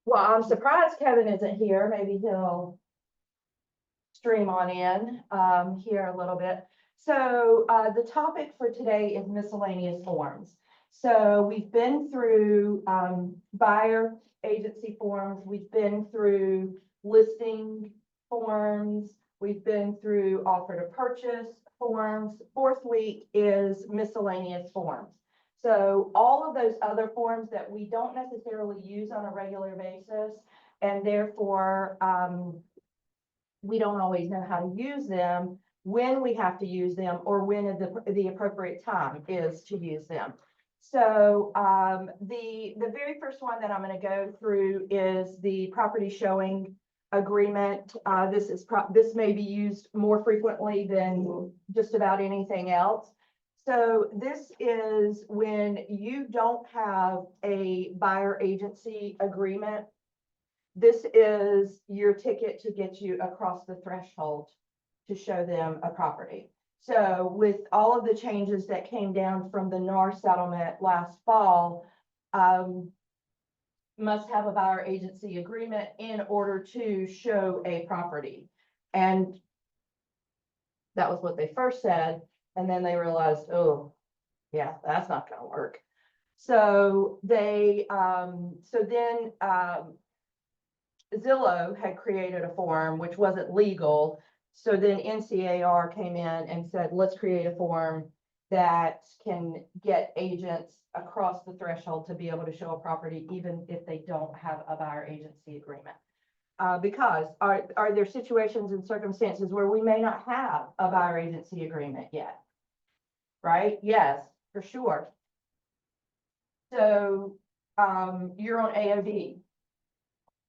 Well, I'm surprised Kevin isn't here. Maybe he'll stream on in here a little bit. So the topic for today is miscellaneous forms. So we've been through buyer agency forms. We've been through listing forms. We've been through offer to purchase forms. Fourth week is miscellaneous forms. So all of those other forms that we don't necessarily use on a regular basis, and therefore we don't always know how to use them, when we have to use them, or when the appropriate time is to use them. So the very first one that I'm going to go through is the property showing agreement. This may be used more frequently than just about anything else. So this is when you don't have a buyer agency agreement. This is your ticket to get you across the threshold to show them a property. So with all of the changes that came down from the NAR settlement last fall, must have a buyer agency agreement in order to show a property. And that was what they first said. And then they realized, oh, yeah, that's not going to work. So then Zillow had created a form which wasn't legal. So then NCAR came in and said, let's create a form that can get agents across the threshold to be able to show a property, even if they don't have a buyer agency agreement. Because are there situations and circumstances where we may not have a buyer agency agreement yet? Right? Yes, for sure. So you're on AOD.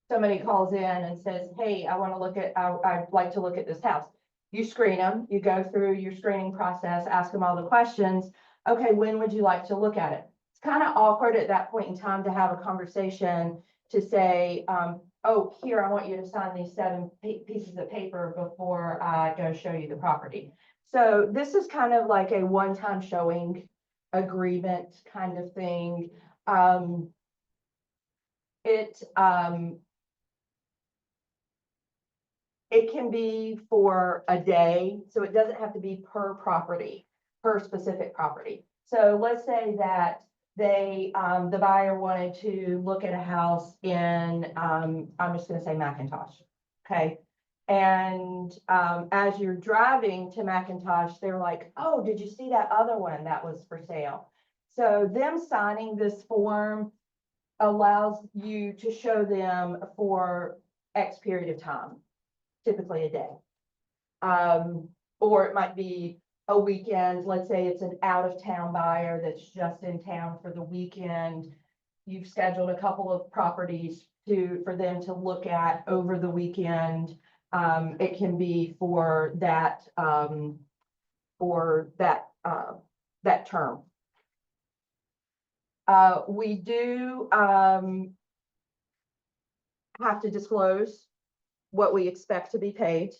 Somebody calls in and says, hey, I'd like to look at this house. You screen them, you go through your screening process, ask them all the questions. Okay, when would you like to look at it? It's kind of awkward at that point in time to have a conversation to say, oh, here, I want you to sign these 7 pieces of paper before I go show you the property. So this is kind of like a one-time showing agreement kind of thing. It can be for a day, so it doesn't have to be per property, per specific property. So let's say that the buyer wanted to look at a house in, I'm just going to say McIntosh, okay? And as you're driving to McIntosh, they're like, oh, did you see that other one that was for sale? So them signing this form allows you to show them for X period of time, typically a day. Or it might be a weekend. Let's say it's an out of town buyer that's just in town for the weekend. You've scheduled a couple of properties for them to look at over the weekend. It can be for that term. We do have to disclose what we expect to be paid.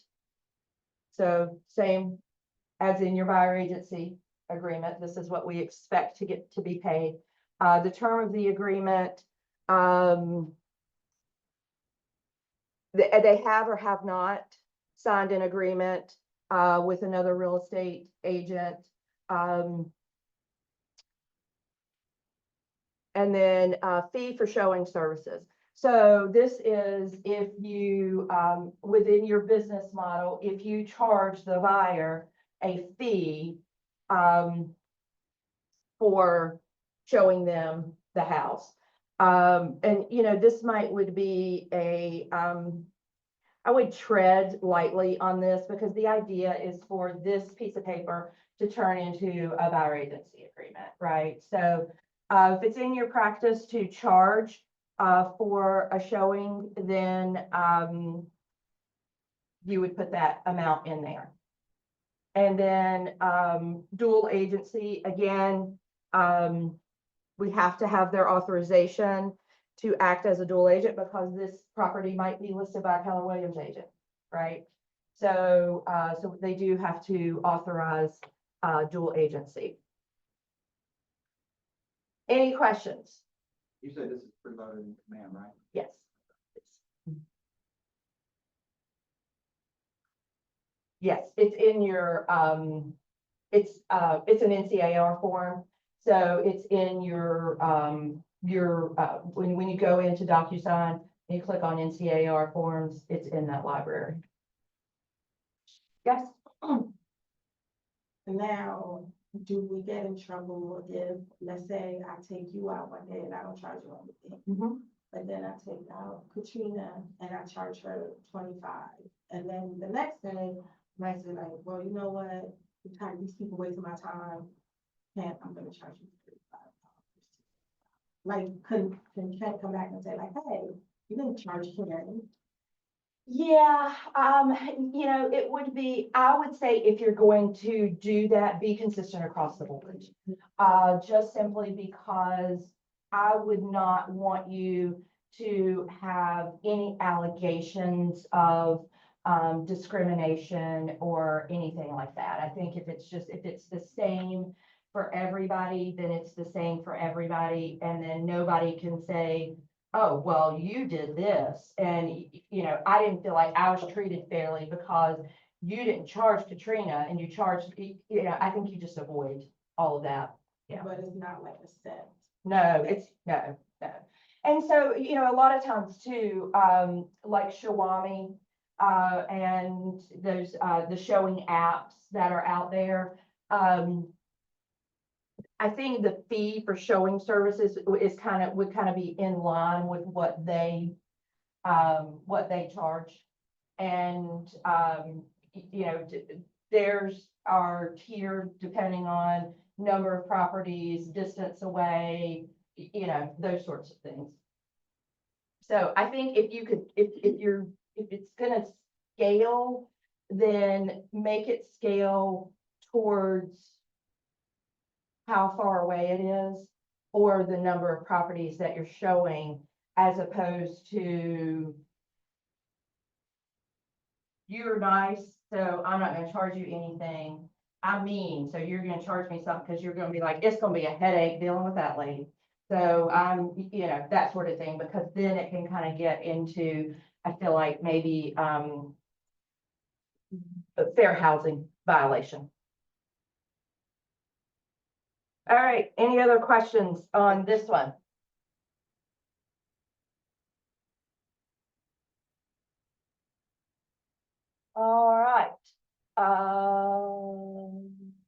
So same as in your buyer agency agreement, this is what we expect to get to be paid. The term of the agreement, they have or have not signed an agreement with another real estate agent. And then fee for showing services. So this is if you, within your business model, if you charge the buyer a fee for showing them the house. And, you know, this would be I would tread lightly on this because the idea is for this piece of paper to turn into a buyer agency agreement, right? So if it's in your practice to charge for a showing, then you would put that amount in there. And then dual agency, again, we have to have their authorization to act as a dual agent because this property might be listed by a Keller Williams agent, right? So, so they do have to authorize dual agency. Any questions? You said this is preloaded in command, right? Yes. Yes, it's in your, it's an NCAR form. So it's in your, when you go into DocuSign, and you click on NCAR forms, it's in that library. Yes. Now, do we get in trouble if, let's say, I take you out one day and I don't charge you anything? Mhm. But then I take out Katrina and I charge her 25. And then the next day, I might say like, well, you know what? I'm tired of these people wasting my time. I'm gonna charge you $35. Like, can Kent come back and say like, hey, you didn't charge Karen? Yeah, you know, it would be, I would say if you're going to do that, be consistent across the board. Just simply because I would not want you to have any allegations of discrimination or anything like that. I think if it's the same for everybody, then it's the same for everybody. And then nobody can say, oh, well, you did this. And, you know, I didn't feel like I was treated fairly because you didn't charge Katrina and you charged, you know, I think you just avoid all of that. Yeah. But it's not like a set. No, it's no. And so, you know, a lot of times too, like Shawami, and those, the showing apps that are out there, I think the fee for showing services would kind of be in line with what they charge. And, you know, theirs are tiered depending on number of properties, distance away, you know, those sorts of things. So I think if you could, if it's gonna scale, then make it scale towards how far away it is or the number of properties that you're showing, as opposed to you're nice, so I'm not gonna charge you anything. I'm mean, so you're gonna charge me something because you're gonna be like, it's gonna be a headache dealing with that lady. So I'm, you know, that sort of thing, because then it can kind of get into, I feel like maybe a fair housing violation. All right, any other questions on this one? All right.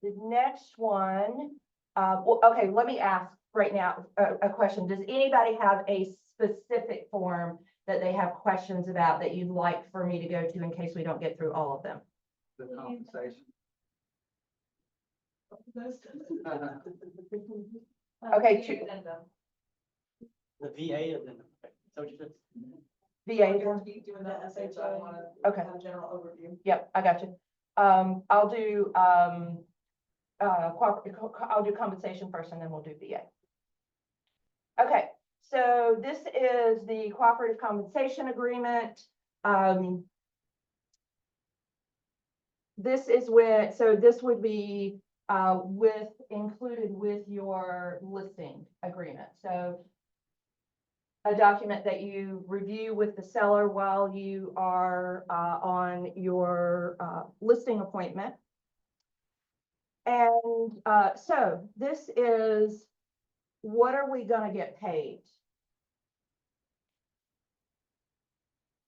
The next one, well, okay, let me ask right now a question. Does anybody have a specific form that they have questions about that you'd like for me to go to in case we don't get through all of them? The compensation. Okay, The VA of them. So you just. VA. Doing the SHO, I wanna Okay. have a general overview. Yep, I got you. I'll do, I'll do compensation first and then we'll do VA. Okay, so this is the cooperative compensation agreement. This is when, so this would be, included with your listing agreement. So a document that you review with the seller while you are on your listing appointment. And so this is, what are we gonna get paid?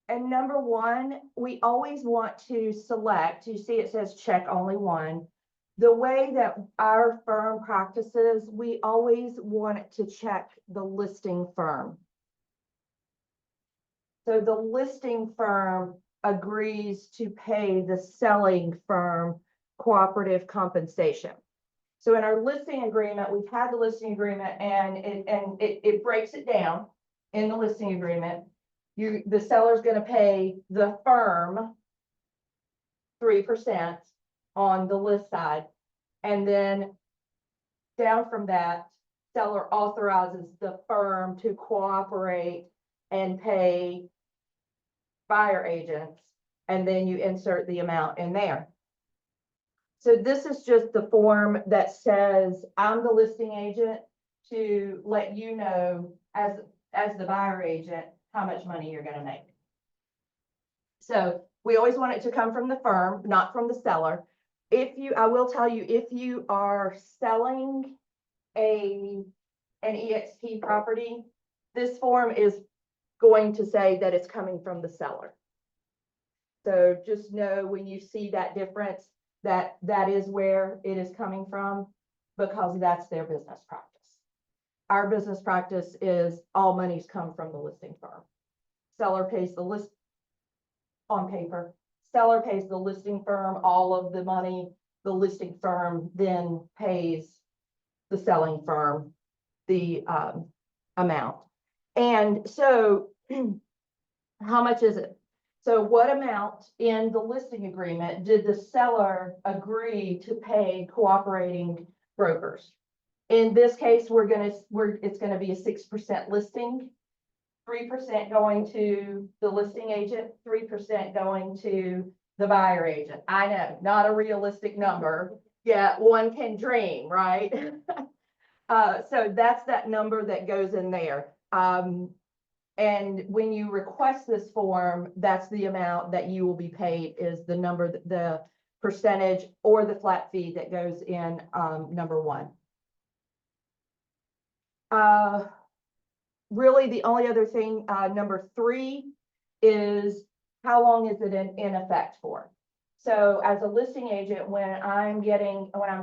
And number one, we always want to select, you see it says check only one. The way that our firm practices, we always want to check the listing firm. So the listing firm agrees to pay the selling firm cooperative compensation. So in our listing agreement, we've had the listing agreement and it breaks it down in the listing agreement. The seller's gonna pay the firm 3% on the list side. And then down from that, seller authorizes the firm to cooperate and pay buyer agents, and then you insert the amount in there. So this is just the form that says, I'm the listing agent to let you know as the buyer agent, how much money you're gonna make. So We always want it to come from the firm, not from the seller. I will tell you, if you are selling an EXP property, this form is going to say that it's coming from the seller. So just know when you see that difference, that is where it is coming from, because that's their business practice. Our business practice is all monies come from the listing firm. Seller pays the list on paper. Seller pays the listing firm all of the money. The listing firm then pays the selling firm the amount. And so how much is it? So what amount in the listing agreement did the seller agree to pay cooperating brokers? In this case, it's gonna be a 6% listing, 3% going to the listing agent, 3% going to the buyer agent. I know, not a realistic number, yet one can dream, right? So that's that number that goes in there. And when you request this form, that's the amount that you will be paid, is the number, the percentage or the flat fee that goes in number one. Really, the only other thing, number three, is how long is it in effect for? So as a listing agent, when I'm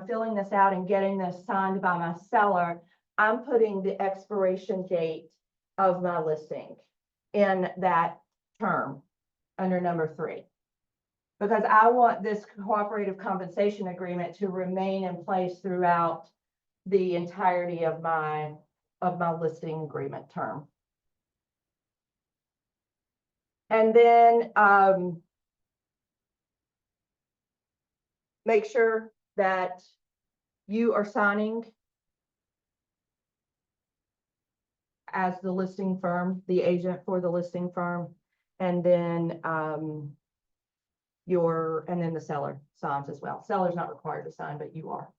filling this out and getting this signed by my seller, I'm putting the expiration date of my listing in that term under number three. Because I want this cooperative compensation agreement to remain in place throughout the entirety of my listing agreement term. And then make sure that you are signing as the listing firm, the agent for the listing firm, and then the seller signs as well. Seller's not required to sign, but you are.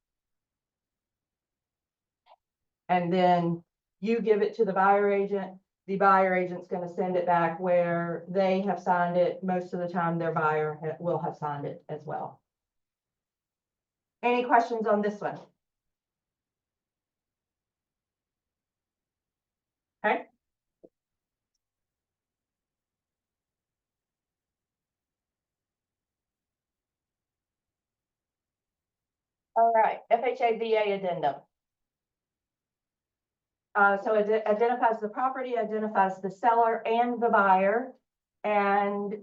And then you give it to the buyer agent. The buyer agent's going to send it back where they have signed it. Most of the time, their buyer will have signed it as well. Any questions on this one? Okay. All right, FHA VA addendum. So it identifies the property, identifies the seller and the buyer. And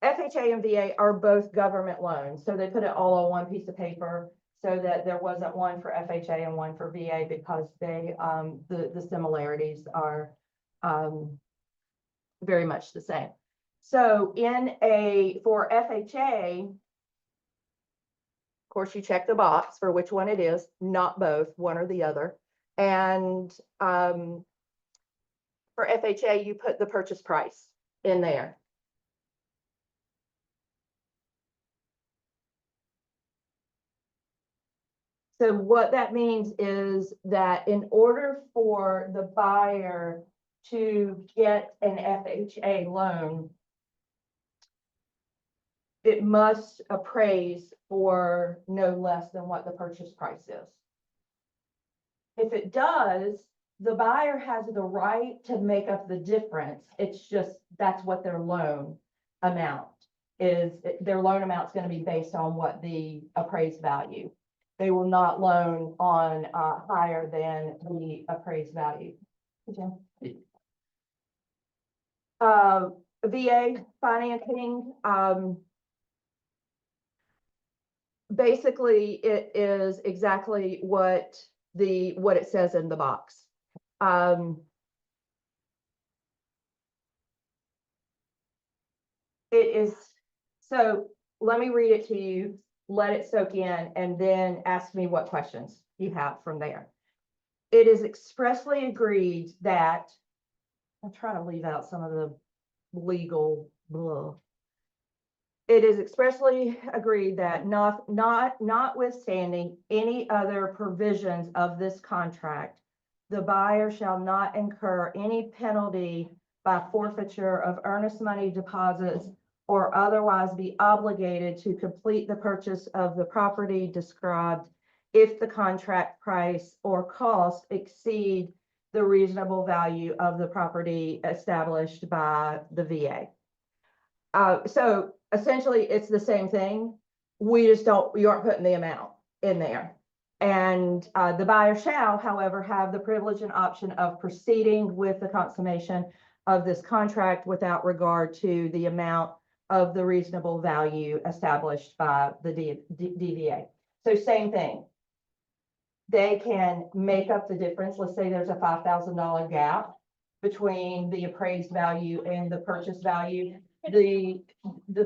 FHA and VA are both government loans. So they put it all on one piece of paper so that there wasn't one for FHA and one for VA, because they the similarities are very much the same. So for FHA, of course, you check the box for which one it is, not both, one or the other. And for FHA, you put the purchase price in there. So what that means is that in order for the buyer to get an FHA loan, it must appraise for no less than what the purchase price is. If it does, the buyer has the right to make up the difference. It's just, that's what their loan amount is. Their loan amount is going to be based on what the appraised value. They will not loan on higher than the appraised value. VA financing, basically it is exactly what it says in the box. It is, so let me read it to you, let it soak in, and then ask me what questions you have from there. It is expressly agreed that, I'll try to leave out some of the legal blah. It is expressly agreed that notwithstanding any other provisions of this contract, the buyer shall not incur any penalty by forfeiture of earnest money deposits or otherwise be obligated to complete the purchase of the property described if the contract price or cost exceed the reasonable value of the property established by the VA. So essentially, it's the same thing. We aren't putting the amount in there. And the buyer shall, however, have the privilege and option of proceeding with the consummation of this contract without regard to the amount of the reasonable value established by the DVA. So same thing. They can make up the difference. Let's say there's a $5,000 gap between the appraised value and the purchase value. The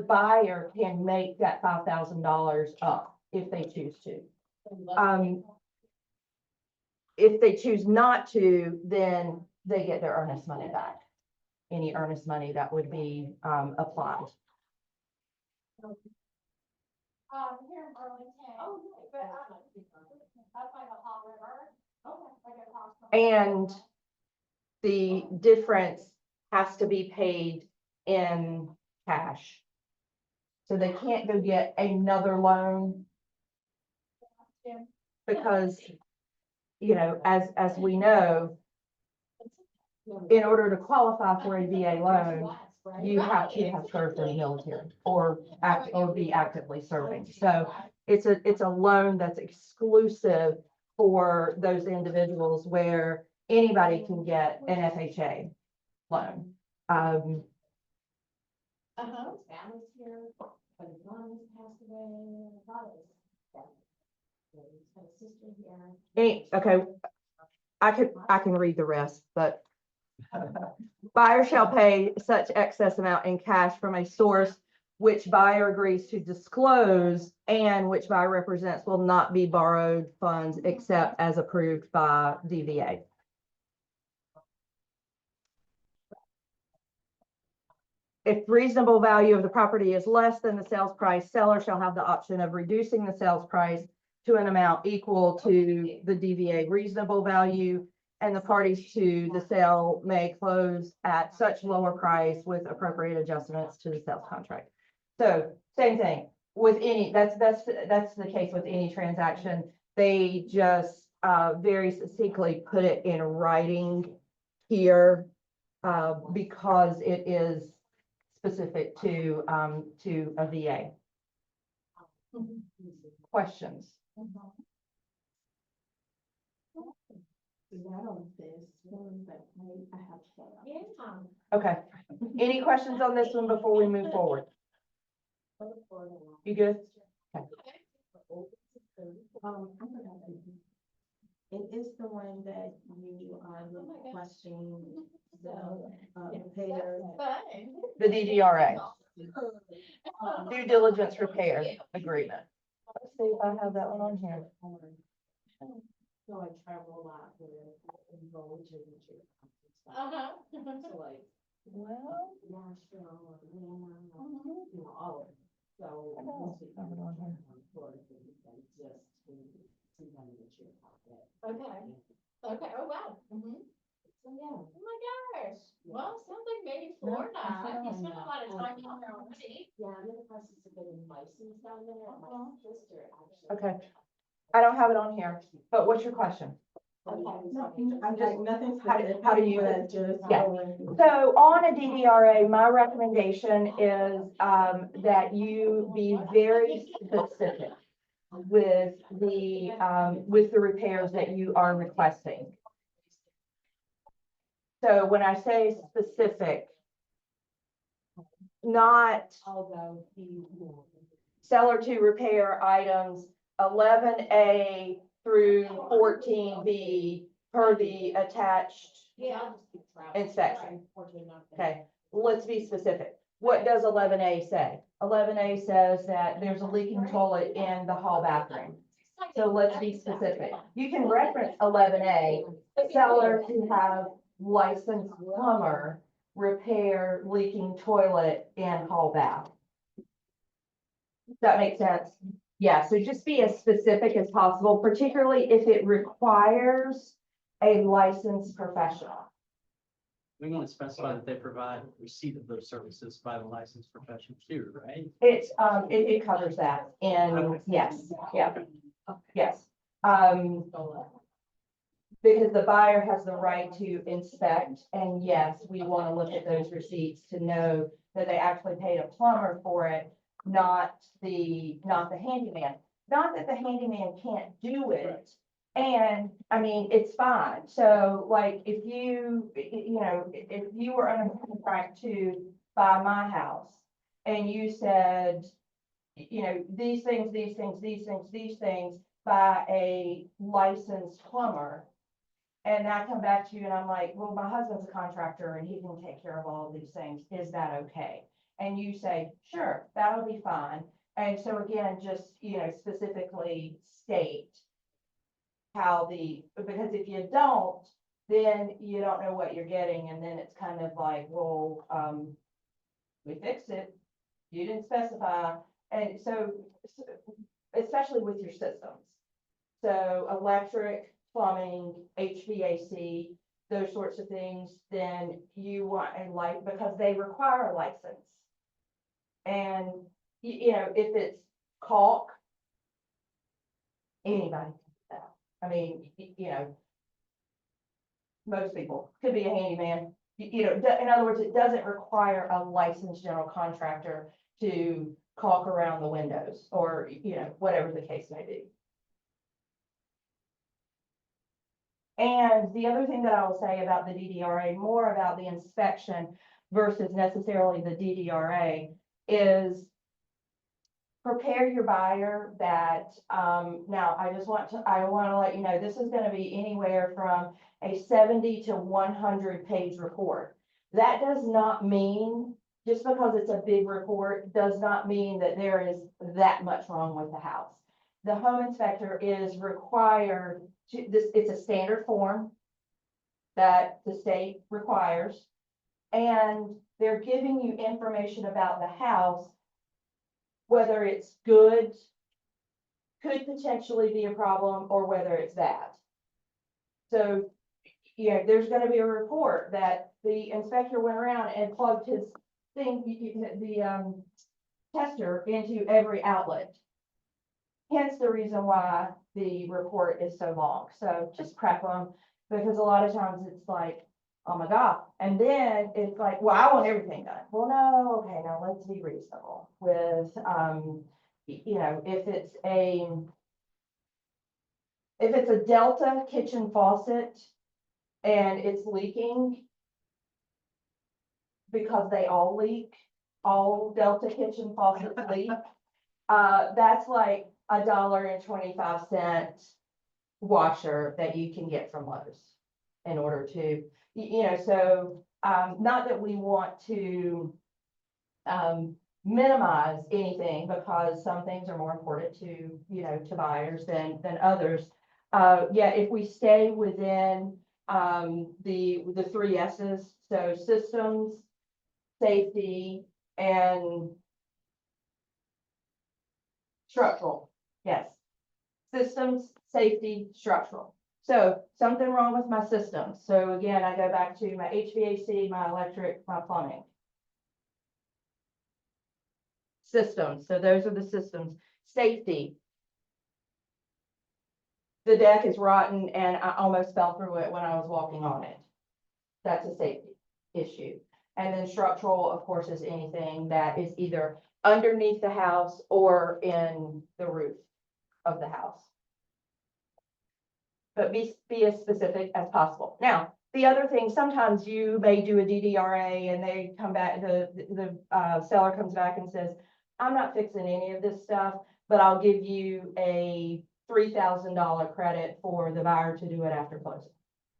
buyer can make that $5,000 up if they choose to. If they choose not to, then they get their earnest money back. Any earnest money that would be applied. Here in Burlington. Oh, but that's by the Hot River. Okay. And the difference has to be paid in cash. So they can't go get another loan because, you know, as we know, in order to qualify for a VA loan, you have to have served in the military or be actively serving. So it's a loan that's exclusive for those individuals where anybody can get an FHA loan. Family's here, but his mom has passed away, his father's dead. He's got a sister here. Okay, I can read the rest, but buyer shall pay such excess amount in cash from a source which buyer agrees to disclose and which buyer represents will not be borrowed funds except as approved by DVA. If reasonable value of the property is less than the sales price, seller shall have the option of reducing the sales price to an amount equal to the DVA reasonable value, and the parties to the sale may close at such lower price with appropriate adjustments to the sales contract. So same thing with any, that's the case with any transaction. They just very succinctly put it in writing here because it is specific to a VA. Questions? Okay. Any questions on this one before we move forward? You good? Okay. It is the one that you are requesting the repair. The DDRA. Due diligence repair agreement. Let's see if I have that one on here. So I travel a lot with roads and stuff. So like, Well, Nashville, Atlanta, you know, all of it. So. I have it on here. Okay. Okay, oh, wow. So, yeah. Oh, my gosh. Well, sounds like maybe Florida. You spent a lot of time down there already. Yeah, I'm in the process of getting licensed down there. My sister actually. Okay. I don't have it on here, but what's your question? I'm just, nothing. How do you- Just. Yeah. So on a DDRA, my recommendation is that you be very specific with the repairs that you are requesting. So when I say specific, not seller to repair items 11A through 14B per the attached inspection. Okay, let's be specific. What does 11A say? 11A says that there's a leaking toilet in the hall bathroom. So let's be specific. You can reference 11A, seller to have licensed plumber repair leaking toilet in hall bath. Does that make sense? Yeah, so just be as specific as possible, particularly if it requires a licensed professional. We want to specify that they provide receipt of those services by the licensed professional too, right? It's, it covers that, and Okay. yes, yeah, yes. Because the buyer has the right to inspect, and yes, we want to look at those receipts to know that they actually paid a plumber for it, not the handyman. Not that the handyman can't do it. And, I mean, it's fine. So like, if you, you know, if you were on a contract to buy my house and you said, you know, these things, these things, these things, these things by a licensed plumber. And I come back to you and I'm like, well, my husband's a contractor and he can take care of all of these things. Is that okay? And you say, sure, that'll be fine. And so again, just, you know, specifically state how because if you don't, then you don't know what you're getting. And then it's kind of like, well, we fixed it. You didn't specify. And so, especially with your systems. So electric, plumbing, HVAC, those sorts of things, then you want because they require a license. And, you know, if it's caulk, anybody can do that. I mean, you know, most people could be a handyman. You know, in other words, it doesn't require a licensed general contractor to caulk around the windows or, you know, whatever the case may be. And the other thing that I will say about the DDRA, more about the inspection versus necessarily the DDRA, is prepare your buyer that, now I want to let you know, this is going to be anywhere from a 70 to 100 page report. That does not mean, just because it's a big report, does not mean that there is that much wrong with the house. The home inspector is required to, it's a standard form that the state requires. And they're giving you information about the house, whether it's good, could potentially be a problem, or whether it's bad. So, you know, there's gonna be a report that the inspector went around and plugged his thing, the tester into every outlet. Hence the reason why the report is so long. So just prep them, because a lot of times it's like, oh my God. And then it's like, well, I want everything done. Well, no, okay, now let's be reasonable with, you know, if it's a Delta kitchen faucet and it's leaking, because they all leak, all Delta kitchen faucets leak, that's like $1.25 washer that you can get from Lowe's in order to, you know, so, not that we want to, minimize anything, because some things are more important to, you know, to buyers than others. Yeah, if we stay within, the three S's, so systems, safety, and structural, yes. Systems, safety, structural. So something wrong with my systems. So again, I go back to my HVAC, my electric, my plumbing. Systems, so those are the systems. Safety. The deck is rotten and I almost fell through it when I was walking on it. That's a safety issue. And then structural, of course, is anything that is either underneath the house or in the roof of the house. But be as specific as possible. Now, the other thing, sometimes you may do a DDRA and they come back, the seller comes back and says, I'm not fixing any of this stuff, but I'll give you a $3,000 credit for the buyer to do it after closing.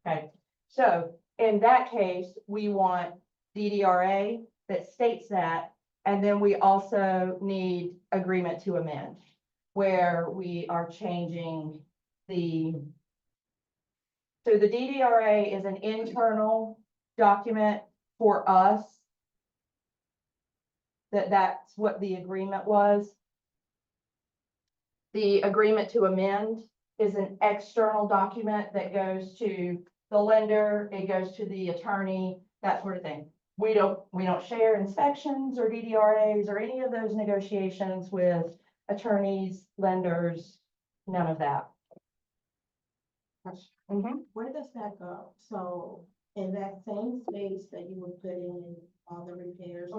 Okay, so in that case, we want DDRA that states that, and then we also need agreement to amend, where we are changing so the DDRA is an internal document for us. That's what the agreement was. The agreement to amend is an external document that goes to the lender, it goes to the attorney that sort of thing. We don't share inspections or DDRAs or any of those negotiations with attorneys, lenders, none of that. Mhm. Where does that go? So in that same space that you would put in all the repairs,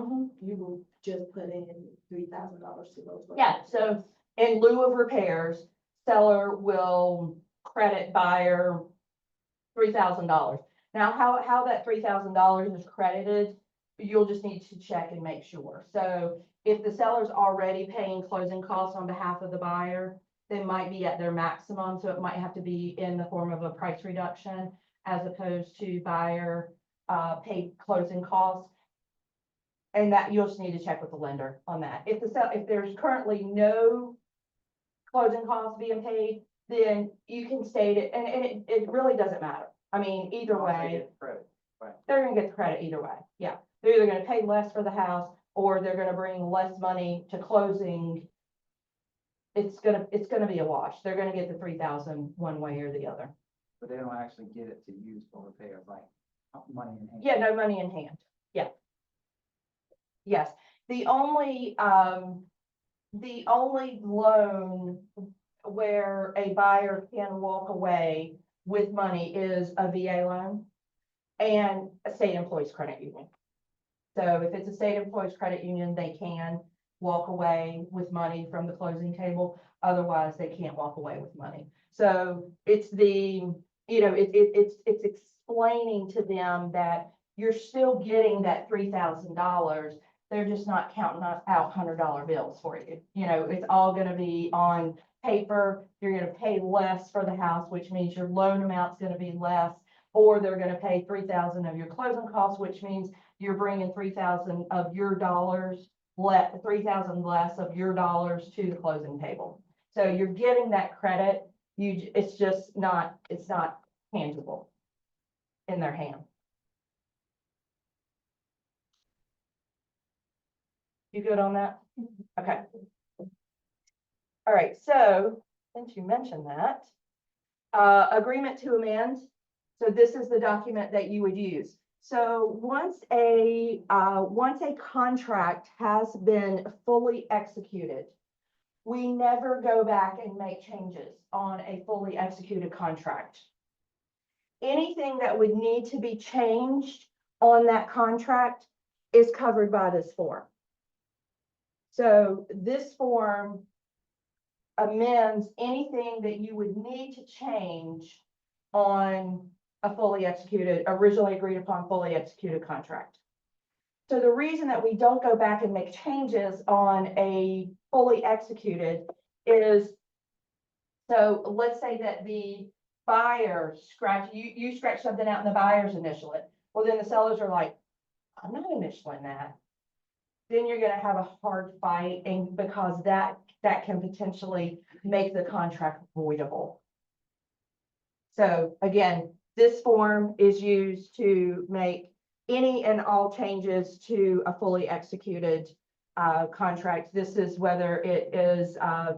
you will just put in $3,000 to go. towards Yeah, it? so in lieu of repairs, seller will credit buyer $3,000. Now, how that $3,000 is credited, you'll just need to check and make sure. So if the seller's already paying closing costs on behalf of the buyer, they might be at their maximum, so it might have to be in the form of a price reduction as opposed to buyer paid closing costs. And that you'll just need to check with the lender on that. If there's currently no closing costs being paid, then you can state it, and it really doesn't matter. I mean, either way, they're gonna get the credit either way. Yeah, they're either gonna pay less for the house or they're gonna bring less money to closing. It's gonna be a wash. They're gonna get the 3,000 one way or the other. But they don't actually get it to use for repairs, like money in hand. Yeah, no money in hand. Yeah. Yes, the only loan where a buyer can walk away with money is a VA loan and a state employees credit union. So if it's a state employees credit union, they can walk away with money from the closing table. Otherwise, they can't walk away with money. So it's it's explaining to them that you're still getting that $3,000. They're just not counting out $100 bills for you. It's all gonna be on paper. You're gonna pay less for the house, which means your loan amount's gonna be less. Or they're gonna pay 3,000 of your closing costs, which means you're bringing 3,000 of your dollars, 3,000 less of your dollars to the closing table. So you're getting that credit. It's not tangible in their hand. You good on that? Okay. All right, so since you mentioned that, agreement to amend. So this is the document that you would use. So once a contract has been fully executed, we never go back and make changes on a fully executed contract. Anything that would need to be changed on that contract is covered by this form. So this form amends anything that you would need to change on a originally agreed upon fully executed contract. So the reason that we don't go back and make changes on a fully executed is, so let's say that the buyer you scratch something out and the buyer's initial it. Well, then the sellers are like, I'm not initialing that. Then you're gonna have a hard fight, and because that can potentially make the contract voidable. So again, this form is used to make any and all changes to a fully executed contract. This is whether it is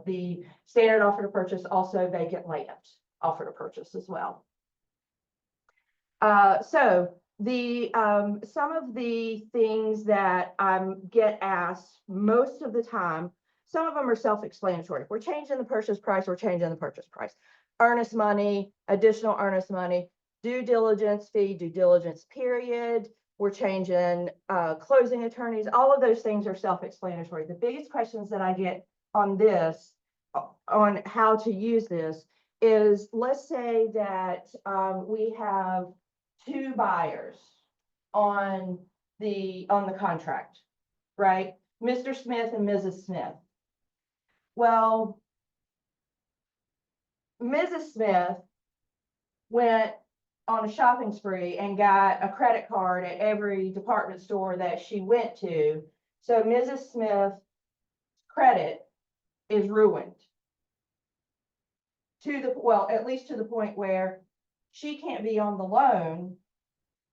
the standard offer to purchase, also vacant land offer to purchase as well. So some of the things that get asked most of the time, some of them are self-explanatory. If we're changing the purchase price, we're changing the purchase price. Earnest money, additional earnest money, due diligence fee, due diligence period. We're changing closing attorneys. All of those things are self-explanatory. The biggest questions that I get on this, on how to use this, is let's say that we have two buyers on the contract, right? Mr. Smith and Mrs. Smith. Well, Mrs. Smith went on a shopping spree and got a credit card at every department store that she went to. So Mrs. Smith's credit is ruined. At least to the point where she can't be on the loan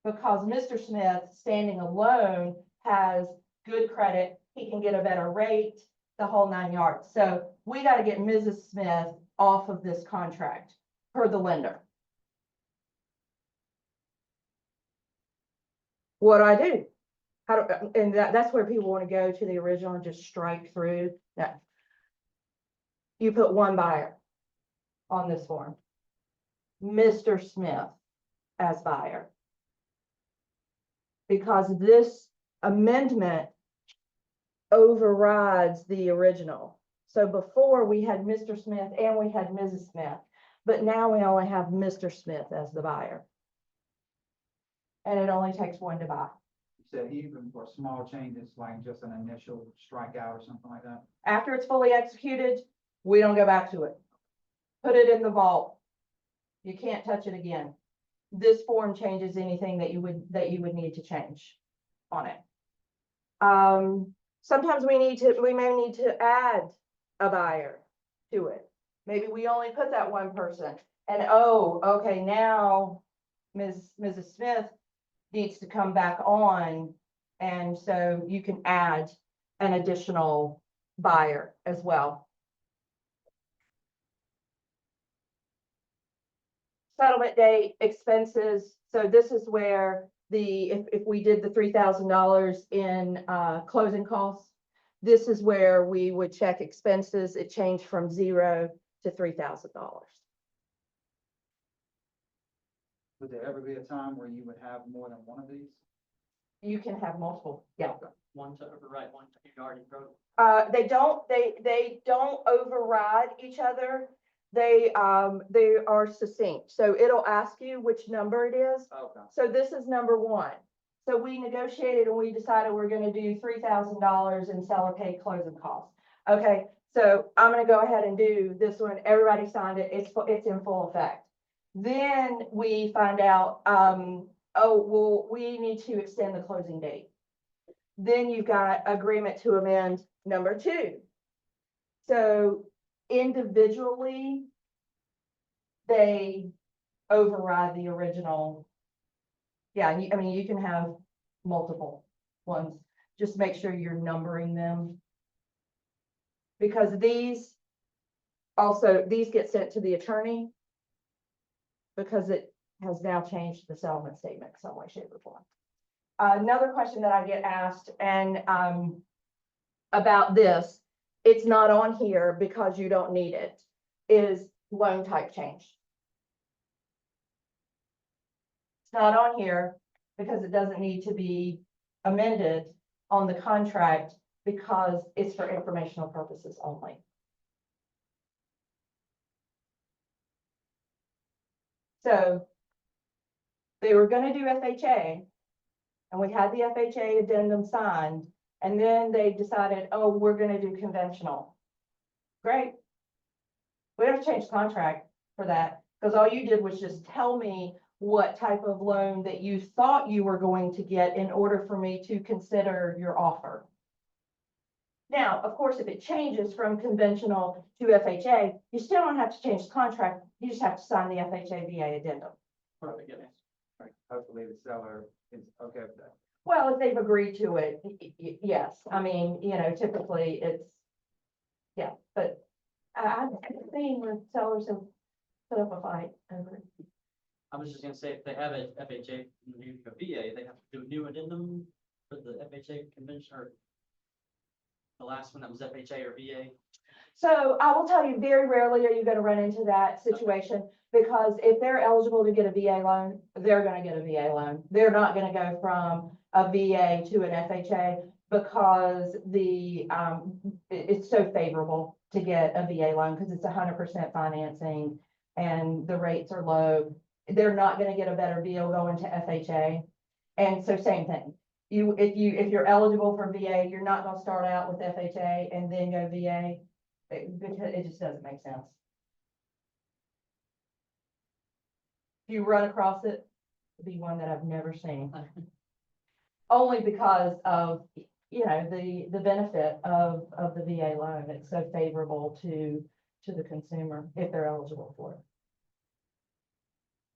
because Mr. Smith, standing alone, has good credit. He can get a better rate, the whole 9 yards. So we got to get Mrs. Smith off of this contract per the lender. What do I do? How do, and that's where people want to go to the original and just strike through. No. You put one buyer on this form. Mr. Smith as buyer. Because this amendment overrides the original. So before we had Mr. Smith and we had Mrs. Smith, but now we only have Mr. Smith as the buyer. And it only takes one to buy. You said even for small changes, like just an initial strikeout or something like that? After it's fully executed, we don't go back to it. Put it in the vault. You can't touch it again. This form changes anything that you would need to change on it. Sometimes we may need to add a buyer to it. Maybe we only put that one person and, oh, okay, now Mrs. Smith needs to come back on. And so you can add an additional buyer as well. Settlement date, expenses. So this is where if we did the $3,000 in closing costs, this is where we would check expenses. It changed from $0 to $3,000. Would there ever be a time where you would have more than one of these? You can have multiple, yeah. One to override, one to you already wrote. They don't override each other. They are succinct. So it'll ask you which number it is. Okay. So this is number one. So we negotiated and we decided we're gonna do $3,000 in seller paid closing costs. Okay, so I'm gonna go ahead and do this one. Everybody signed it. It's in full effect. Then we find out, oh, well, we need to extend the closing date. Then you've got agreement to amend number two. So individually, they override the original. Yeah, I mean, you can have multiple ones. Just make sure you're numbering them. Because these get sent to the attorney because it has now changed the settlement statement in some way, shape, or form. Another question that I get asked and about this, it's not on here because you don't need it, is loan type change. It's not on here because it doesn't need to be amended on the contract because it's for informational purposes only. So they were going to do FHA, and we had the FHA addendum signed, and then they decided, oh, we're going to do conventional. Great. We don't have to change the contract for that because all you did was just tell me what type of loan that you thought you were going to get in order for me to consider your offer. Now, of course, if it changes from conventional to FHA, you still don't have to change the contract. You just have to sign the FHA VA addendum. Probably get it. Right. Hopefully the seller is okay with that. Well, if they've agreed to it, yes. I mean, you know, typically it's, yeah, but I've seen where sellers have put up a fight over it. I was just gonna say, if they have a FHA, new a VA, they have to do a new addendum for the FHA convention, or the last one that was FHA or VA. So I will tell you, very rarely are you going to run into that situation because if they're eligible to get a VA loan, they're going to get a VA loan. They're not going to go from a VA to an FHA because it's so favorable to get a VA loan because it's 100% financing and the rates are low. They're not going to get a better deal going to FHA. And so same thing. If you're eligible for VA, you're not going to start out with FHA and then go VA. It just doesn't make sense. If you run across it, it'd be one that I've never seen. Only because of, you know, the benefit of the VA loan. It's so favorable to the consumer if they're eligible for it.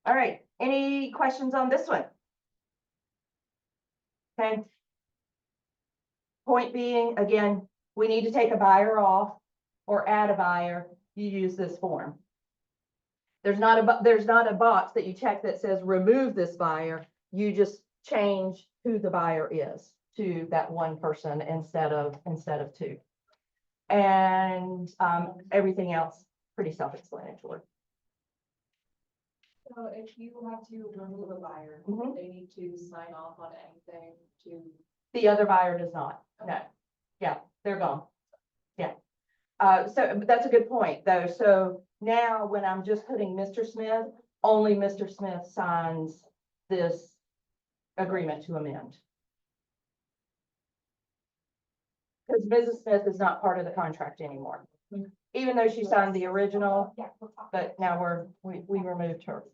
All right, any questions on this one? Okay. Point being, again, we need to take a buyer off or add a buyer. You use this form. There's not a box that you check that says remove this buyer. You just change who the buyer is to that one person instead of two. And, everything else, pretty self-explanatory. So if you have to remove a buyer, Mhm. they need to sign off on anything to, The other buyer does not, no. Yeah, they're gone. Yeah. So but that's a good point, though. So now when I'm just putting Mr. Smith, only Mr. Smith signs this agreement to amend. Because Mrs. Smith is not part of the contract anymore, even though she signed the original, but now we removed her.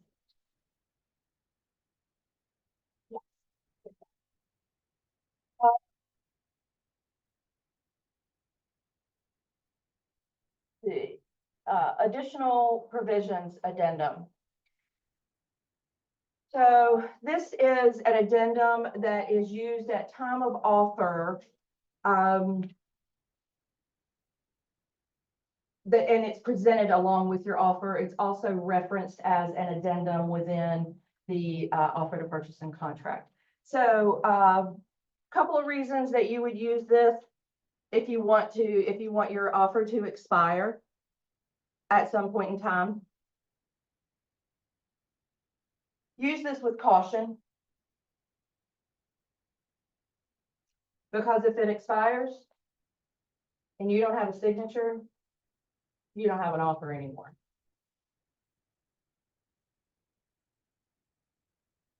The additional provisions addendum. So this is an addendum that is used at time of offer. And it's presented along with your offer. It's also referenced as an addendum within the offer to purchase and contract. So couple of reasons that you would use this if you want your offer to expire at some point in time. Use this with caution. Because if it expires and you don't have a signature, you don't have an offer anymore.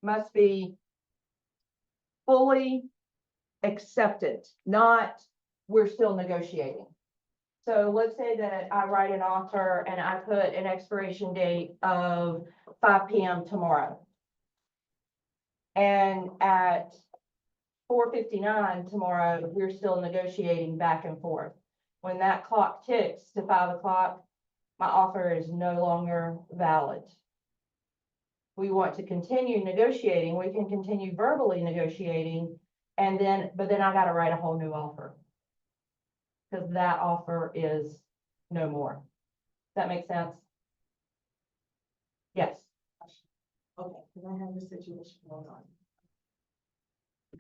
Must be fully accepted, not we're still negotiating. So let's say that I write an offer and I put an expiration date of 5 p.m. tomorrow. And at 4:59 tomorrow, we're still negotiating back and forth. When that clock ticks to 5 o'clock, my offer is no longer valid. We want to continue negotiating. We can continue verbally negotiating, but then I got to write a whole new offer. Because that offer is no more. Does that make sense? Yes. Okay, because I have a situation going on.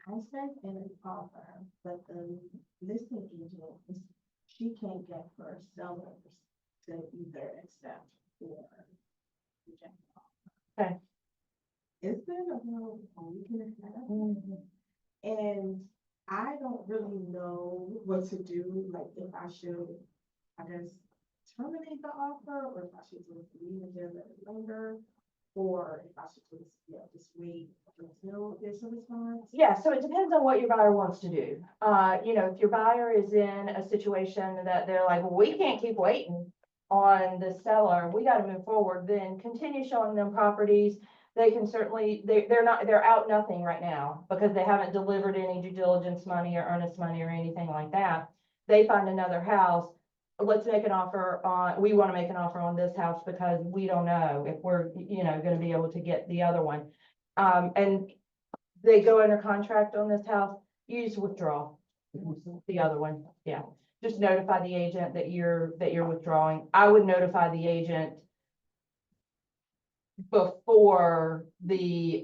I sent in an offer, but the listing agent, she can't get her sellers to either accept or reject the offer. Okay. It's been about a week and a half. And I don't really know what to do, like if I should, I guess, terminate the offer, or if I should just leave it there a little longer, or if I should just wait until there's a response. Yeah, so it depends on what your buyer wants to do. If your buyer is in a situation that they're like, well, we can't keep waiting on the seller, we got to move forward, then continue showing them properties. They can certainly, they're out nothing right now because they haven't delivered any due diligence money or earnest money or anything like that. They find another house. Let's make an offer we want to make an offer on this house because we don't know if we're, going to be able to get the other one. And they go under contract on this house, you just withdraw the other one. Yeah. Just notify the agent that you're withdrawing. I would notify the agent before the,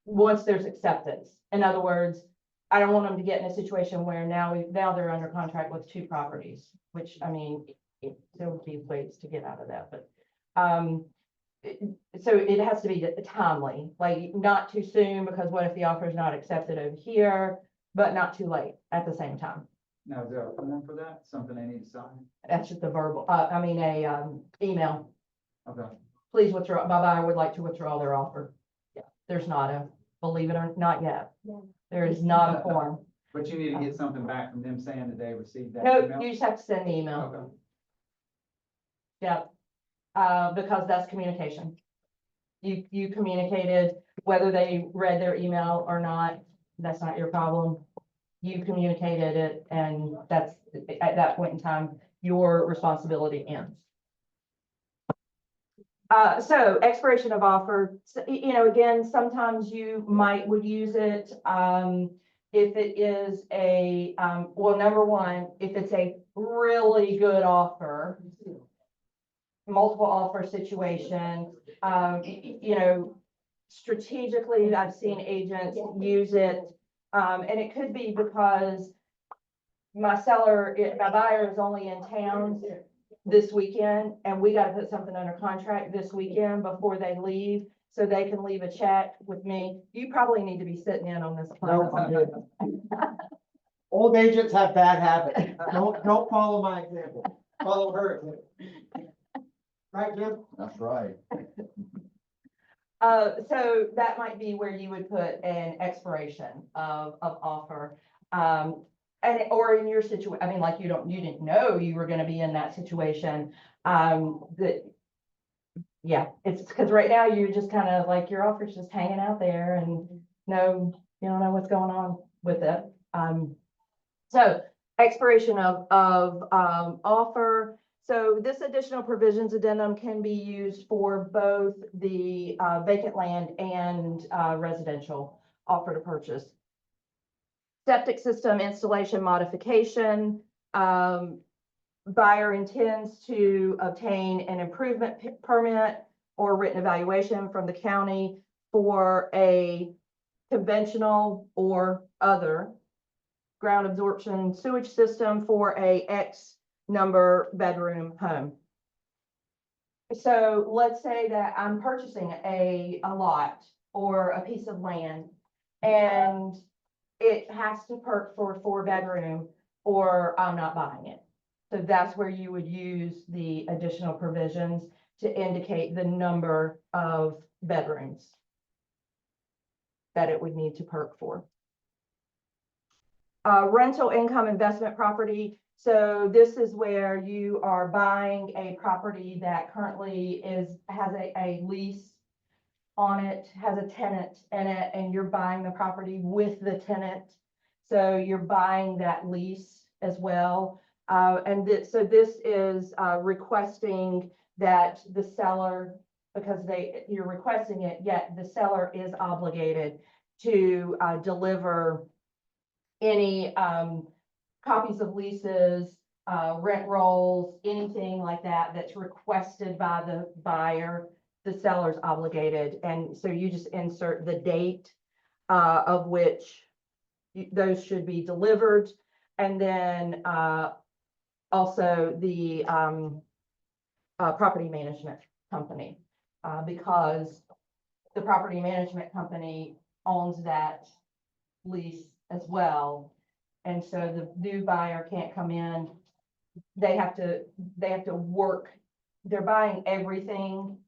once there's acceptance. In other words, I don't want them to get in a situation where now they're under contract with 2 properties, which, I mean, there would be ways to get out of that, but, so it has to be timely, like not too soon, because what if the offer is not accepted over here, but not too late at the same time. Now, is there a form for that? Something they need to sign? That's just a verbal, email. Okay. Please withdraw, my buyer would like to withdraw their offer. Yeah, there's not a, believe it or not yet. Yeah. There is not a form. But you need to get something back from them saying that they received that No, email? you just have to send the email. Okay. Yep. Because that's communication. You communicated, whether they read their email or not, that's not your problem. You communicated it, and that's, at that point in time, your responsibility ends. So expiration of offer, again, sometimes you would use it, if it is a, well, number one, if it's a really good offer, multiple offer situation, strategically, I've seen agents use it. And it could be because my buyer is only in town this weekend, and we gotta put something under contract this weekend before they leave, so they can leave a check with me. You probably need to be sitting in on this. No, I'm good. Old agents have bad habits. Don't follow my example. Follow her example. Right, Jim? That's right. So that might be where you would put an expiration of offer. Or in your situation, I mean, like you didn't know you were gonna be in that situation. Yeah, it's because right now you're just kind of like your offer's just hanging out there and you don't know what's going on with it. So expiration of offer. So this additional provisions addendum can be used for both the vacant land and residential offer to purchase. Septic system installation modification. Buyer intends to obtain an improvement permit or written evaluation from the county for a conventional or other ground absorption sewage system for a X number bedroom home. So let's say that I'm purchasing a lot or a piece of land, and it has to perk for a 4-bedroom, or I'm not buying it. So that's where you would use the additional provisions to indicate the number of bedrooms that it would need to perk for. Rental income investment property. So this is where you are buying a property that currently has a lease on it, has a tenant in it, and you're buying the property with the tenant. So you're buying that lease as well. So this is requesting that the seller, because you're requesting it, yet the seller is obligated to deliver any copies of leases, rent rolls, anything like that that's requested by the buyer. The seller's obligated, and so you just insert the date of which those should be delivered, and then also the property management company, because the property management company owns that lease as well, and so the new buyer can't come in. They have to work. They're buying everything.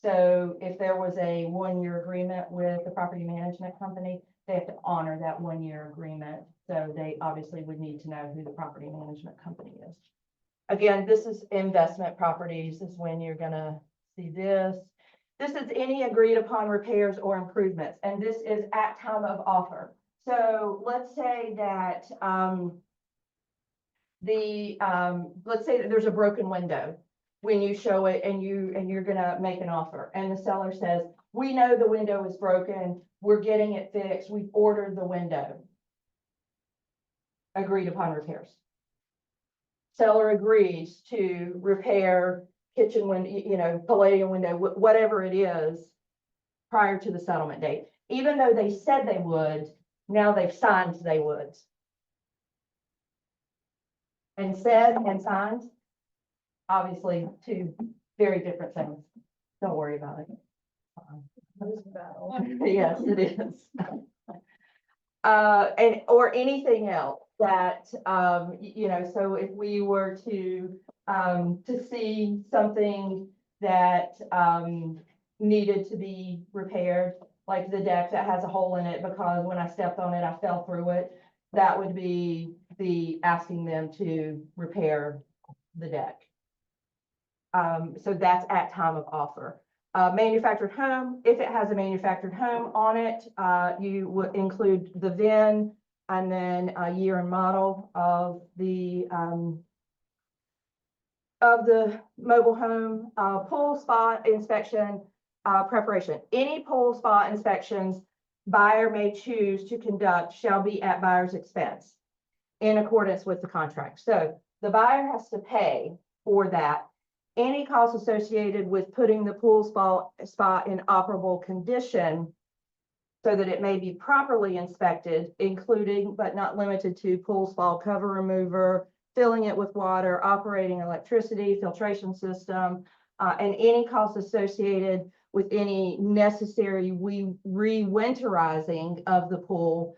So if there was a 1-year agreement with the property management company, they have to honor that 1-year agreement. So they obviously would need to know who the property management company is. Again, this is investment properties. This is when you're gonna see this. This is any agreed upon repairs or improvements, and this is at time of offer. So let's say that let's say that there's a broken window when you show it, and you're gonna make an offer, and the seller says, we know the window is broken, we're getting it fixed, we've ordered the window. Agreed upon repairs. Seller agrees to repair kitchen window, palladium window, whatever it is, prior to the settlement date. Even though they said they would, now they've signed they would. And said and signed, obviously two very different things. Don't worry about it. Yes, it is. Or anything else that, so if we were to see something that, needed to be repaired, like the deck that has a hole in it because when I stepped on it, I fell through it, that would be asking them to repair the deck. So that's at time of offer. Manufactured home, if it has a manufactured home on it, you would include the VIN and then a year and model of the mobile home, pool spot inspection, preparation. Any pool spot inspections buyer may choose to conduct shall be at buyer's expense in accordance with the contract. So the buyer has to pay for that. any costs associated with putting the pool spot in operable condition so that it may be properly inspected, including but not limited to pool spa cover remover, filling it with water, operating electricity, filtration system, and any costs associated with any necessary re-winterizing of the pool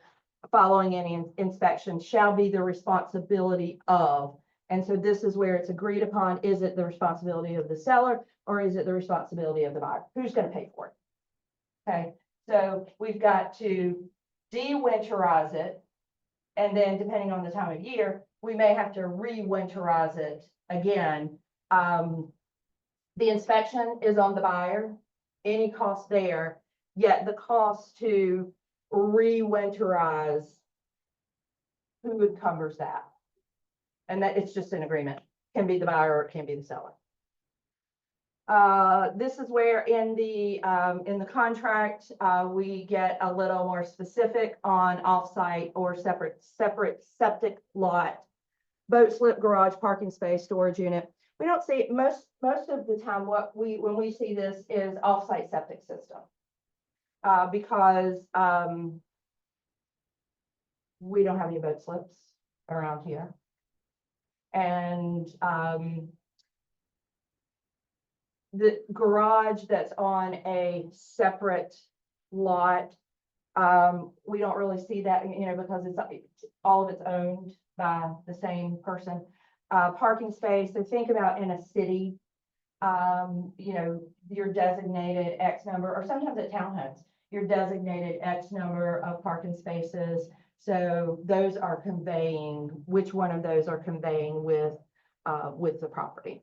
following any inspection shall be the responsibility of. And so this is where it's agreed upon. Is it the responsibility of the seller or is it the responsibility of the buyer? Who's going to pay for it? Okay, so we've got to de-winterize it. And then depending on the time of year, we may have to re-winterize it again. The inspection is on the buyer, any cost there, yet the cost to re-winterize, who encumbers that? And that it's just an agreement, can be the buyer or it can be the seller. This is where in the contract, we get a little more specific on offsite or separate septic lot, boat slip, garage, parking space, storage unit. We don't see most of the time when we see this is offsite septic system. Because we don't have any boat slips around here. And the garage that's on a separate lot, we don't really see that, because it's all of it's owned by the same person. Parking space, so think about in a city, your designated X number, or sometimes at townhomes, your designated X number of parking spaces. So those are conveying, which one of those are conveying with the property.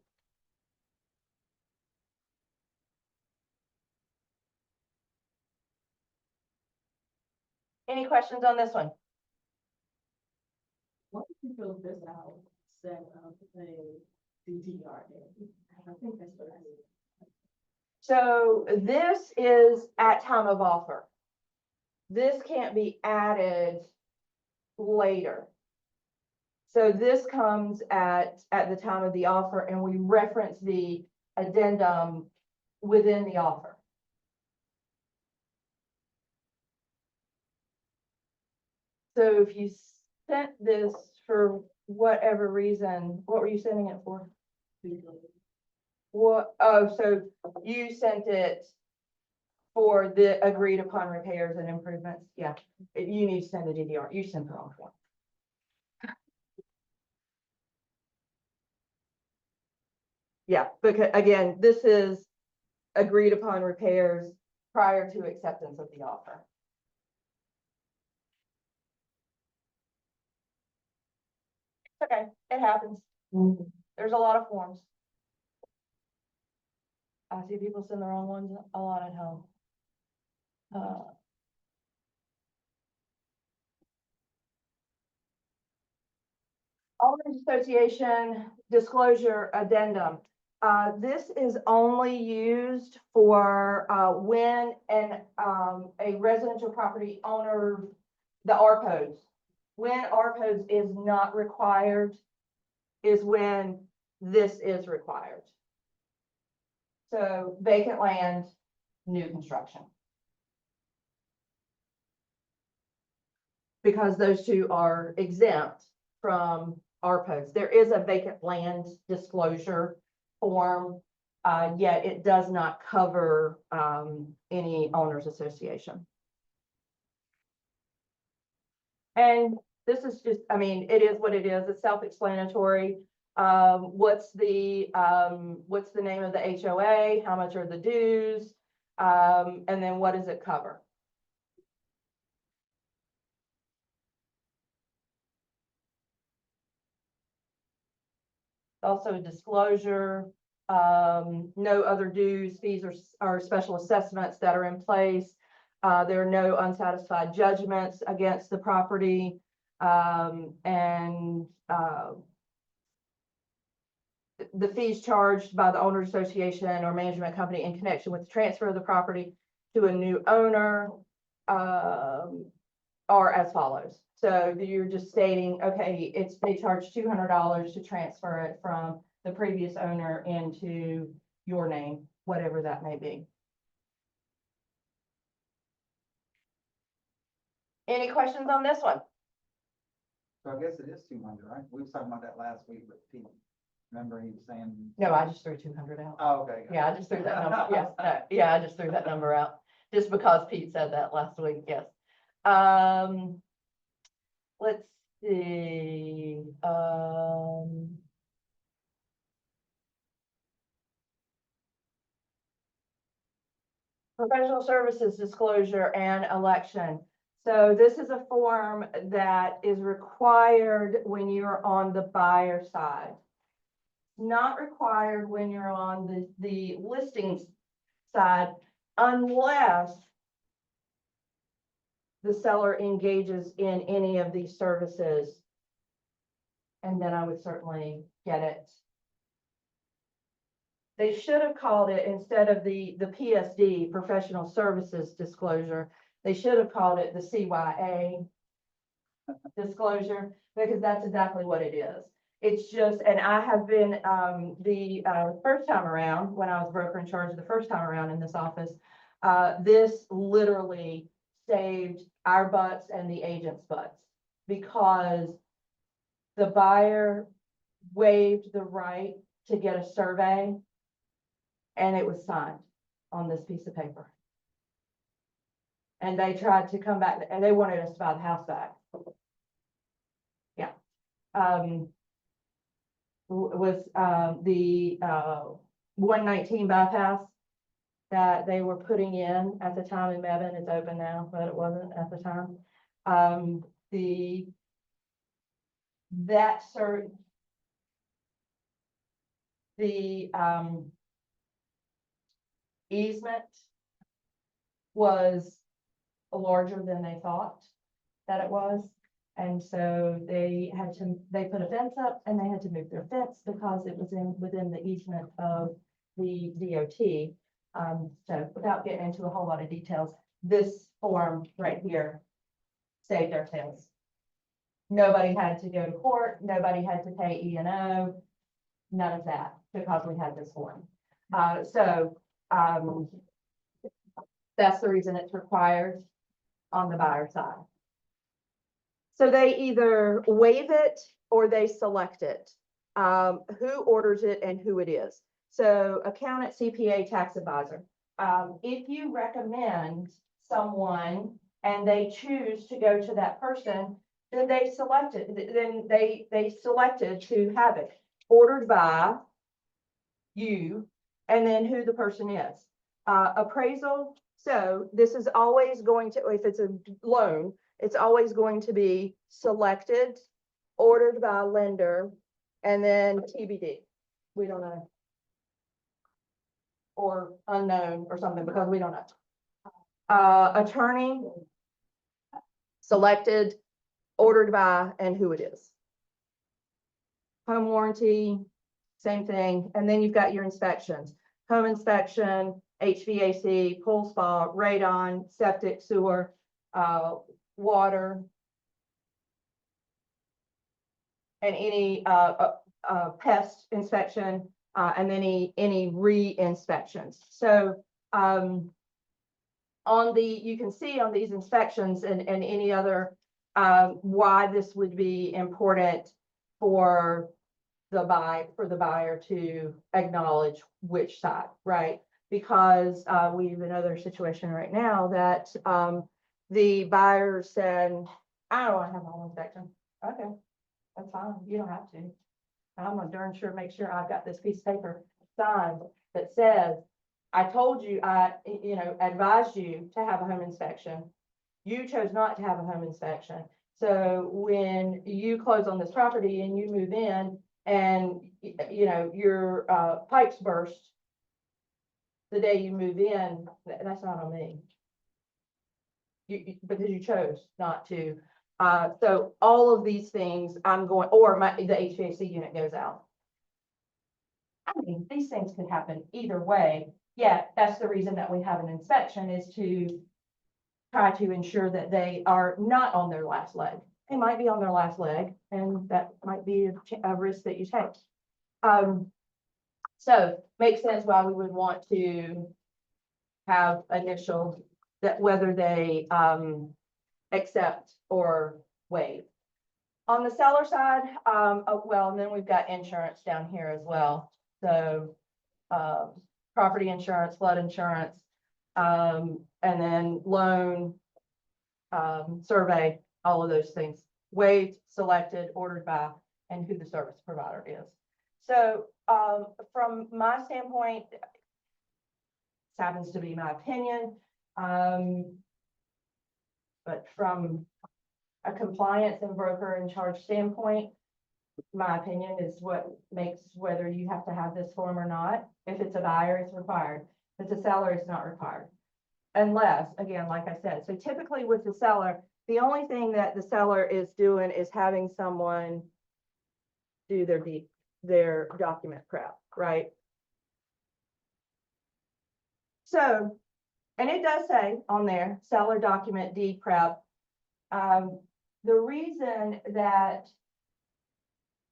Any questions on this one? What if you fill this out, set up a DDR? I think that's what I need. So this is at time of offer. This can't be added later. So this comes at the time of the offer, and we reference the addendum within the offer. So if you sent this for whatever reason, what were you sending it for? What, oh, so you sent it for the agreed upon repairs and improvements? Yeah, you need to send a DDR. You sent the wrong one. Yeah, because again, this is agreed upon repairs prior to acceptance of the offer. Okay, it happens. There's a lot of forms. I see people send the wrong ones a lot at home. Owners Association disclosure addendum. This is only used for when a residential property owner, the RPOs, when RPOs is not required is when this is required. So vacant land, new construction. Because those two are exempt from RPOs. There is a vacant land disclosure form, yet it does not cover any owners association. And this is just, I mean, it is what it is. It's self-explanatory. What's the name of the HOA? How much are the dues? And then what does it cover? Also a disclosure, no other dues, fees, or special assessments that are in place. There are no unsatisfied judgments against the property. The fees charged by the owner association or management company in connection with the transfer of the property to a new owner are as follows. So you're just stating, okay, they charge $200 to transfer it from the previous owner into your name, whatever that may be. Any questions on this one? So I guess it is 200, right? We was talking about that last week with Pete. Remember he was saying? No, I just threw 200 out. Oh, okay. got it. Yeah, I just threw that number, yes, yeah, I just threw that number out, just because Pete said that last week, yes. Let's see, professional services disclosure and election. So this is a form that is required when you're on the buyer side. Not required when you're on the listings side, unless the seller engages in any of these services. And then I would certainly get it. They should have called it, instead of the PSD, professional services disclosure, they should have called it the CYA disclosure, because that's exactly what it is. It's just, and I have been, the first time around, when I was broker in charge the first time around in this office, this literally saved our butts and the agent's butts, because the buyer waived the right to get a survey, and it was signed on this piece of paper. And they tried to come back, and they wanted us to buy the house back. Yeah. Was the 119 bypass that they were putting in at the time in Mebane. It's open now, but it wasn't at the time. The easement was larger than they thought that it was. And so they put a fence up, and they had to move their fence because it was within the easement of the DOT. So without getting into a whole lot of details, this form right here saved our tails. Nobody had to go to court. Nobody had to pay E&O, none of that, because we had this form. That's the reason it's required on the buyer side. So they either waive it or they select it. Who orders it and who it is. So accountant, CPA, tax advisor. If you recommend someone and they choose to go to that person, then they select it. Then they selected to have it ordered by you, and then who the person is. Appraisal. So this is always going to, if it's a loan, it's always going to be selected, ordered by lender, and then TBD. We don't know. Or unknown or something, because we don't know. Attorney, selected, ordered by, and who it is. Home warranty, same thing. And then you've got your inspections. Home inspection, HVAC, pool spa, radon, septic, sewer, water, and any pest inspection, and then any re-inspections. So on you can see on these inspections and any other why this would be important for the buyer to acknowledge which side, right? Because we have another situation right now that the buyer said, I don't want to have my home inspection. Okay, that's fine. You don't have to. I'm gonna darn sure make sure I've got this piece of paper signed that says, I told you, advised you to have a home inspection. You chose not to have a home inspection. So when you close on this property and you move in and, your pipes burst the day you move in, that's not on me. Because you chose not to. So all of these things I'm going, or the HVAC unit goes out. I mean, these things could happen either way. Yeah, that's the reason that we have an inspection, is to try to ensure that they are not on their last leg. They might be on their last leg, and that might be a risk that you take. So makes sense why we would want to have initial, that whether they, accept or waive. On the seller side, oh, well, and then we've got insurance down here as well. So, property insurance, flood insurance, and then loan, survey, all of those things. Waived, selected, ordered by, and who the service provider is. So, from my standpoint, this happens to be my opinion. But from a compliance and broker in charge standpoint, my opinion is what makes whether you have to have this form or not. If it's a buyer, it's required. If it's a seller, it's not required. Unless, again, like I said, so typically with the seller, the only thing that the seller is doing is having someone do their document prep, right? So, and it does say on there, seller document deed prep. The reason that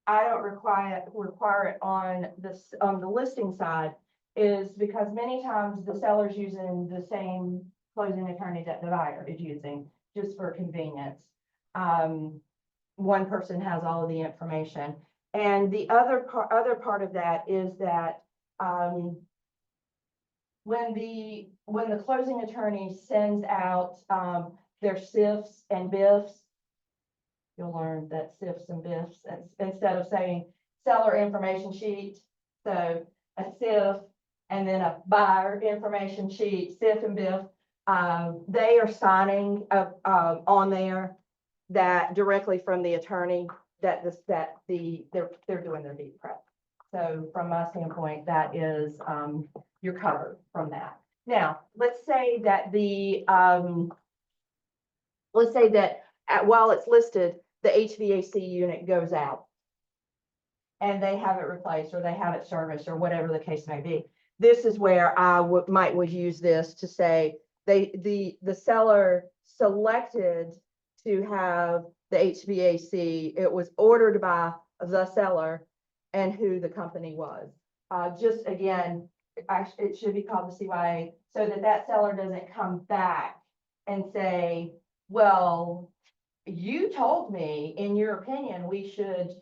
I don't require it on this, on the listing side is because many times the seller's using the same closing attorney that the buyer is using, just for convenience. One person has all of the information. And the other part of that is that, when the closing attorney sends out, their SIFs and BIFs, you'll learn that SIFs and BIFs, instead of saying seller information sheet, so a SIF and then a buyer information sheet, SIF and BIF, they are signing on there that directly from the attorney that they're doing their deed prep. So from my standpoint, that is, you're covered from that. Now, let's say that while it's listed, the HVAC unit goes out and they have it replaced or they have it serviced or whatever the case may be. This is where I would use this to say the seller selected to have the HVAC. It was ordered by the seller and who the company was. Just again, it should be called the CYA so that seller doesn't come back and say, well, you told me, in your opinion, we should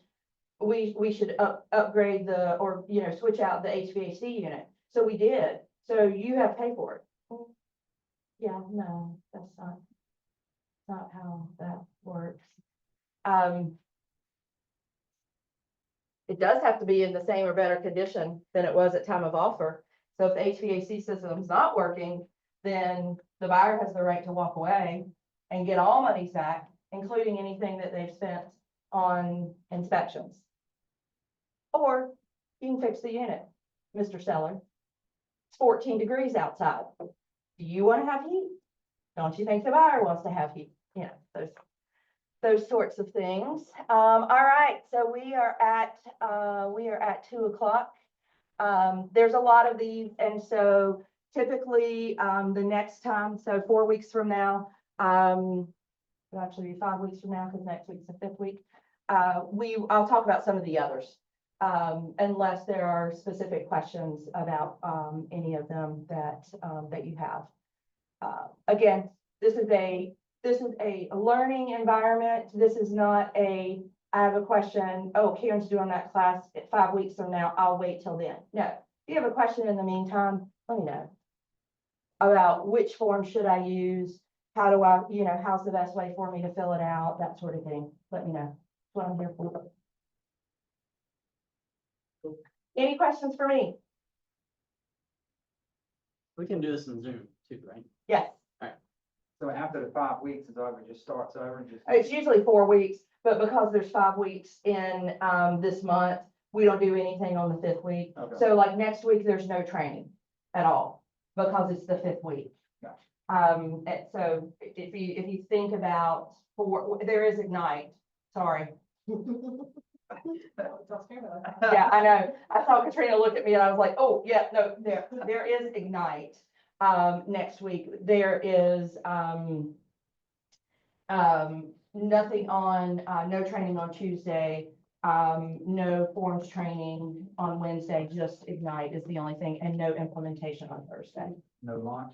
upgrade or switch out the HVAC unit. So we did. So you have to pay for it. Well, yeah, no, that's not how that works. It does have to be in the same or better condition than it was at time of offer. So if the HVAC system's not working, then the buyer has the right to walk away and get all monies back, including anything that they've spent on inspections. Or you can fix the unit, Mr. Seller. It's 14 degrees outside. Do you want to have heat? Don't you think the buyer wants to have heat? You know, those sorts of things. All right, so we are at 2:00. There's a lot of these, and so typically the next time, so 4 weeks from now, it'll actually be 5 weeks from now because next week's the 5th week. I'll talk about some of the others, unless there are specific questions about any of them that you have. Again, this is a learning environment. This is not I have a question, oh, Karen's doing that class 5 weeks from now, I'll wait till then. No, if you have a question in the meantime, let me know about which form should I use, how do I, how's the best way for me to fill it out, that sort of thing. Let me know. That's what I'm here for. Any questions for me? We can do this in Zoom too, right? Yes, So after the 5 weeks is over, just starts over and just. it's usually 4 weeks, but because there's 5 weeks in this month, we don't do anything on the 5th week. Okay. So like next week, there's no training at all because it's the 5th week. Gotcha. And so if you think about there is Ignite, sorry. Yeah, I know. I saw Katrina look at me and I was like, oh, yeah, no, there is Ignite. Next week, there is, nothing on, no training on Tuesday. No forms training on Wednesday, just Ignite is the only thing, and no implementation on Thursday. No launch?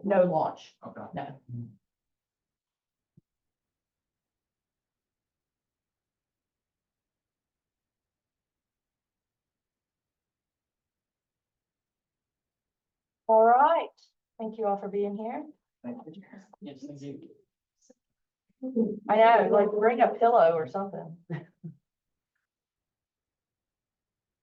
No launch, Okay. no. All right, thank you all for being here. Thank you. Yes, thank you. I know, like bring a pillow or something.